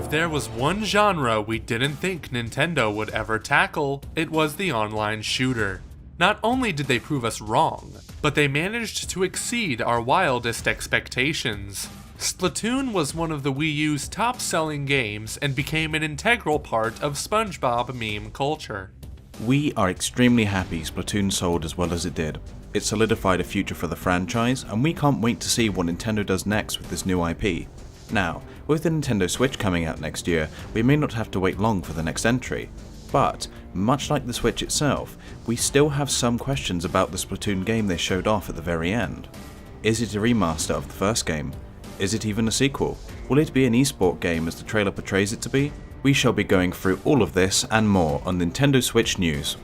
If there was one genre we didn't think Nintendo would ever tackle, it was the online shooter. Not only did they prove us wrong, but they managed to exceed our wildest expectations. Splatoon was one of the Wii U's top-selling games and became an integral part of SpongeBob meme culture. We are extremely happy Splatoon sold as well as it did. It solidified a future for the franchise, and we can't wait to see what Nintendo does next with this new IP. Now, with the Nintendo Switch coming out next year, we may not have to wait long for the next entry. But, much like the Switch itself, we still have some questions about the Splatoon game they showed off at the very end. Is it a remaster of the first game? Is it even a sequel? Will it be an esport game as the trailer portrays it to be? We shall be going through all of this and more on Nintendo Switch News.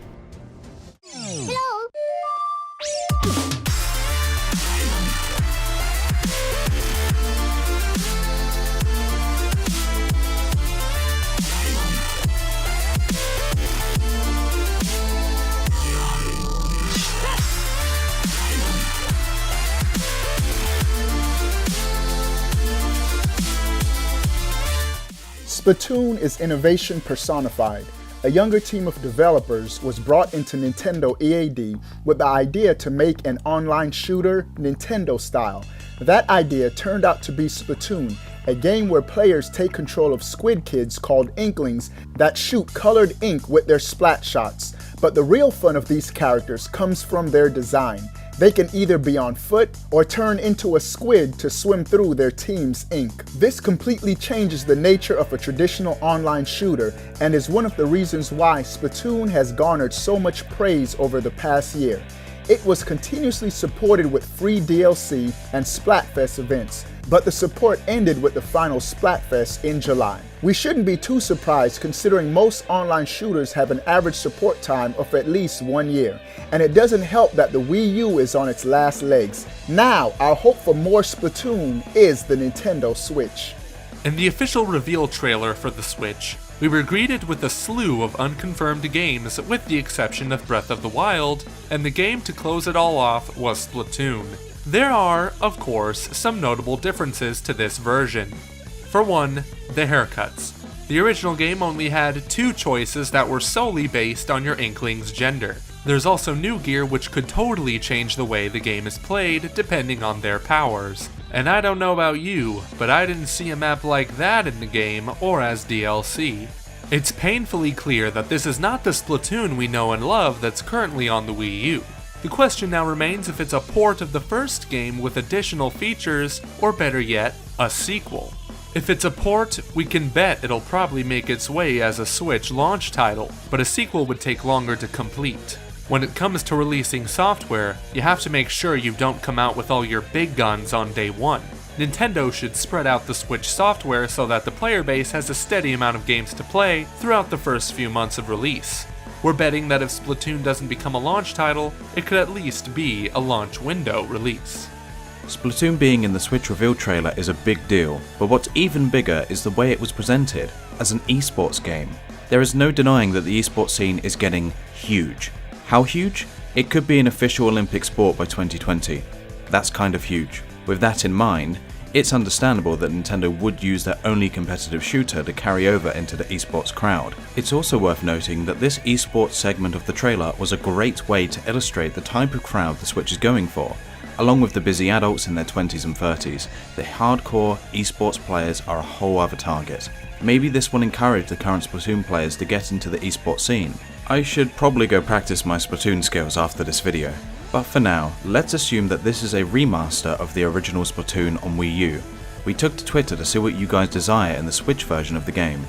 Splatoon is innovation personified. A younger team of developers was brought into Nintendo EAD with the idea to make an online shooter Nintendo style. That idea turned out to be Splatoon, a game where players take control of squid kids called Inklings that shoot colored ink with their splat shots. But the real fun of these characters comes from their design. They can either be on foot or turn into a squid to swim through their team's ink. This completely changes the nature of a traditional online shooter and is one of the reasons why Splatoon has garnered so much praise over the past year. It was continuously supported with free DLC and Splatfest events, but the support ended with the final Splatfest in July. We shouldn't be too surprised considering most online shooters have an average support time of at least 1 year, and it doesn't help that the Wii U is on its last legs. Now, our hope for more Splatoon is the Nintendo Switch. In the official reveal trailer for the Switch, we were greeted with a slew of unconfirmed games with the exception of Breath of the Wild, and the game to close it all off was Splatoon. There are, of course, some notable differences to this version. For one, the haircuts. The original game only had 2 choices that were solely based on your Inkling's gender. There's also new gear which could totally change the way the game is played depending on their powers. And I don't know about you, but I didn't see a map like that in the game or as DLC. It's painfully clear that this is not the Splatoon we know and love that's currently on the Wii U. The question now remains if it's a port of the first game with additional features, or better yet, a sequel. If it's a port, we can bet it'll probably make its way as a Switch launch title, but a sequel would take longer to complete. When it comes to releasing software, you have to make sure you don't come out with all your big guns on day one. Nintendo should spread out the Switch software so that the player base has a steady amount of games to play throughout the first few months of release. We're betting that if Splatoon doesn't become a launch title, it could at least be a launch window release. Splatoon being in the Switch reveal trailer is a big deal, but what's even bigger is the way it was presented, as an esports game. There is no denying that the esports scene is getting huge. How huge? It could be an official Olympic sport by 2020. That's kind of huge. With that in mind, it's understandable that Nintendo would use their only competitive shooter to carry over into the esports crowd. It's also worth noting that this esports segment of the trailer was a great way to illustrate the type of crowd the Switch is going for. Along with the busy adults in their 20s and 30s, the hardcore esports players are a whole other target. Maybe this will encourage the current Splatoon players to get into the esports scene. I should probably go practice my Splatoon skills after this video. But for now, let's assume that this is a remaster of the original Splatoon on Wii U. We took to Twitter to see what you guys desire in the Switch version of the game.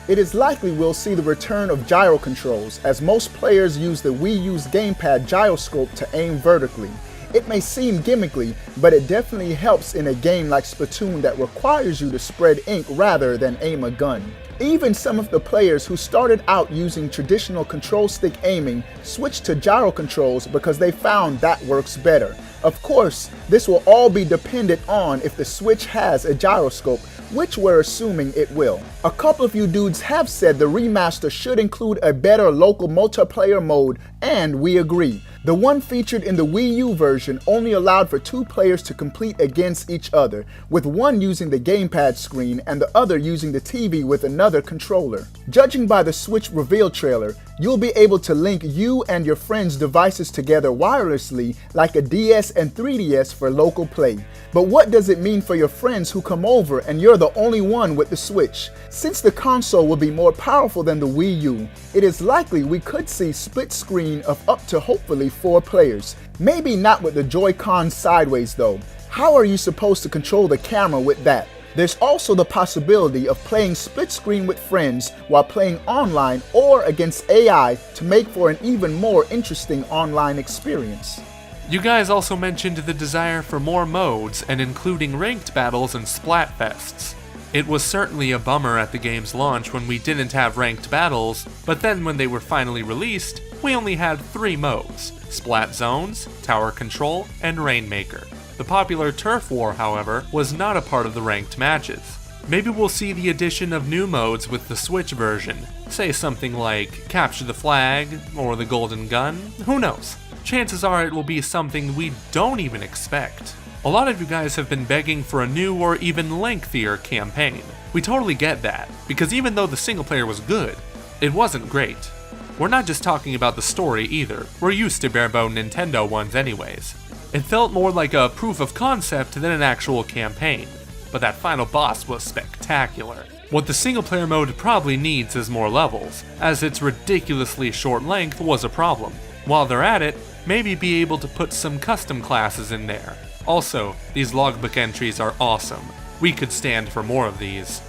It is likely we'll see the return of gyro controls, as most players use the Wii U's gamepad gyroscope to aim vertically. It may seem gimmickly, but it definitely helps in a game like Splatoon that requires you to spread ink rather than aim a gun. Even some of the players who started out using traditional control stick aiming switched to gyro controls because they found that works better. Of course, this will all be dependent on if the Switch has a gyroscope, which we're assuming it will. A couple of you dudes have said the remaster should include a better local multiplayer mode, and we agree. The one featured in the Wii U version only allowed for 2 players to compete against each other, with one using the gamepad screen and the other using the TV with another controller. Judging by the Switch reveal trailer, you'll be able to link you and your friends' devices together wirelessly like a DS and 3DS for local play. But what does it mean for your friends who come over and you're the only one with the Switch? Since the console will be more powerful than the Wii U, it is likely we could see split screen of up to hopefully 4 players. Maybe not with the Joy-Cons sideways though. How are you supposed to control the camera with that? There's also the possibility of playing split screen with friends while playing online or against AI to make for an even more interesting online experience. You guys also mentioned the desire for more modes and including ranked battles and Splatfests. It was certainly a bummer at the game's launch when we didn't have ranked battles, but then when they were finally released, we only had 3 modes: Splat Zones, Tower Control, and Rainmaker. The popular Turf War, however, was not a part of the ranked matches. Maybe we'll see the addition of new modes with the Switch version, say something like Capture the Flag, or the Golden Gun, who knows? Chances are it will be something we don't even expect. A lot of you guys have been begging for a new or even lengthier campaign. We totally get that, because even though the single player was good, it wasn't great. We're not just talking about the story either, we're used to bare-bone Nintendo ones anyways. It felt more like a proof of concept than an actual campaign, but that final boss was spectacular. What the single player mode probably needs is more levels, as its ridiculously short length was a problem. While they're at it, maybe be able to put some custom classes in there. Also, these logbook entries are awesome. We could stand for more of these.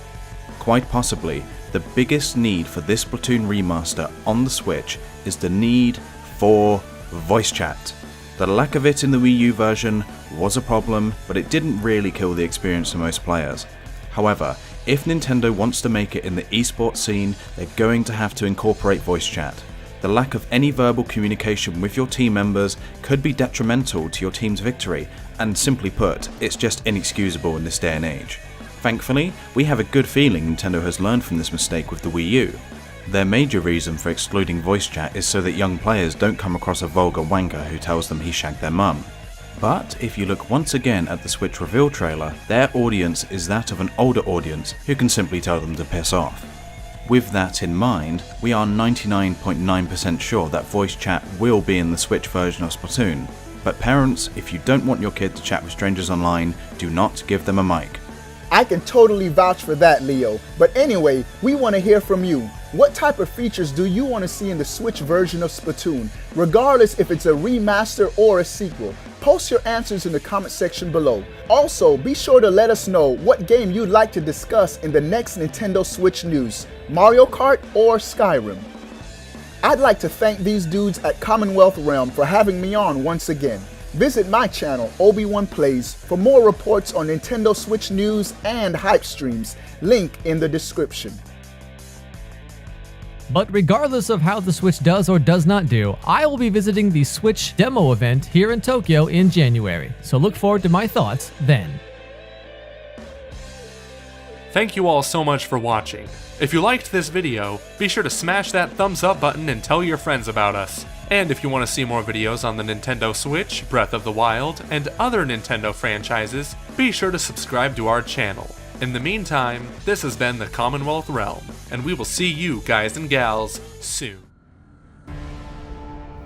Quite possibly, the biggest need for this Splatoon remaster on the Switch is the need for voice chat. The lack of it in the Wii U version was a problem, but it didn't really kill the experience for most players. However, if Nintendo wants to make it in the esports scene, they're going to have to incorporate voice chat. The lack of any verbal communication with your team members could be detrimental to your team's victory, and simply put, it's just inexcusable in this day and age. Thankfully, we have a good feeling Nintendo has learned from this mistake with the Wii U. Their major reason for excluding voice chat is so that young players don't come across a vulgar wanker who tells them he shagged their mum. But if you look once again at the Switch reveal trailer, their audience is that of an older audience who can simply tell them to piss off. With that in mind, we are 99.9% sure that voice chat will be in the Switch version of Splatoon. But parents, if you don't want your kid to chat with strangers online, do not give them a mic. I can totally vouch for that, Leo. But anyway, we want to hear from you. What type of features do you want to see in the Switch version of Splatoon, regardless if it's a remaster or a sequel? Post your answers in the comment section below. Also, be sure to let us know what game you'd like to discuss in the next Nintendo Switch news, Mario Kart or Skyrim. I'd like to thank these dudes at Commonwealth Realm for having me on once again. Visit my channel, Obi-Wan Plays, for more reports on Nintendo Switch news and hype streams. Link in the description. But regardless of how the Switch does or does not do, I will be visiting the Switch demo event here in Tokyo in January, so look forward to my thoughts then. Thank you all so much for watching. If you liked this video, be sure to smash that thumbs up button and tell your friends about us. And if you want to see more videos on the Nintendo Switch, Breath of the Wild, and other Nintendo franchises, be sure to subscribe to our channel. In the meantime, this has been the Commonwealth Realm, and we will see you guys and gals soon.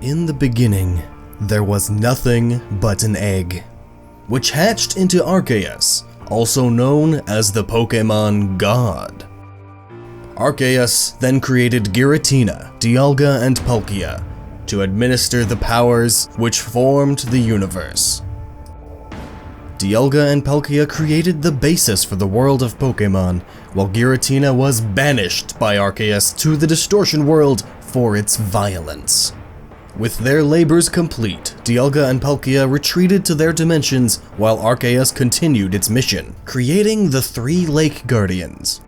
In the beginning, there was nothing but an egg, which hatched into Arceus, also known as the Pokemon God. Arceus then created Giratina, Dialga, and Palkia to administer the powers which formed the universe. Dialga and Palkia created the basis for the world of Pokemon, while Giratina was banished by Arceus to the Distortion World for its violence. With their labors complete, Dialga and Palkia retreated to their dimensions while Arceus continued its mission, creating the 3 Lake Guardians.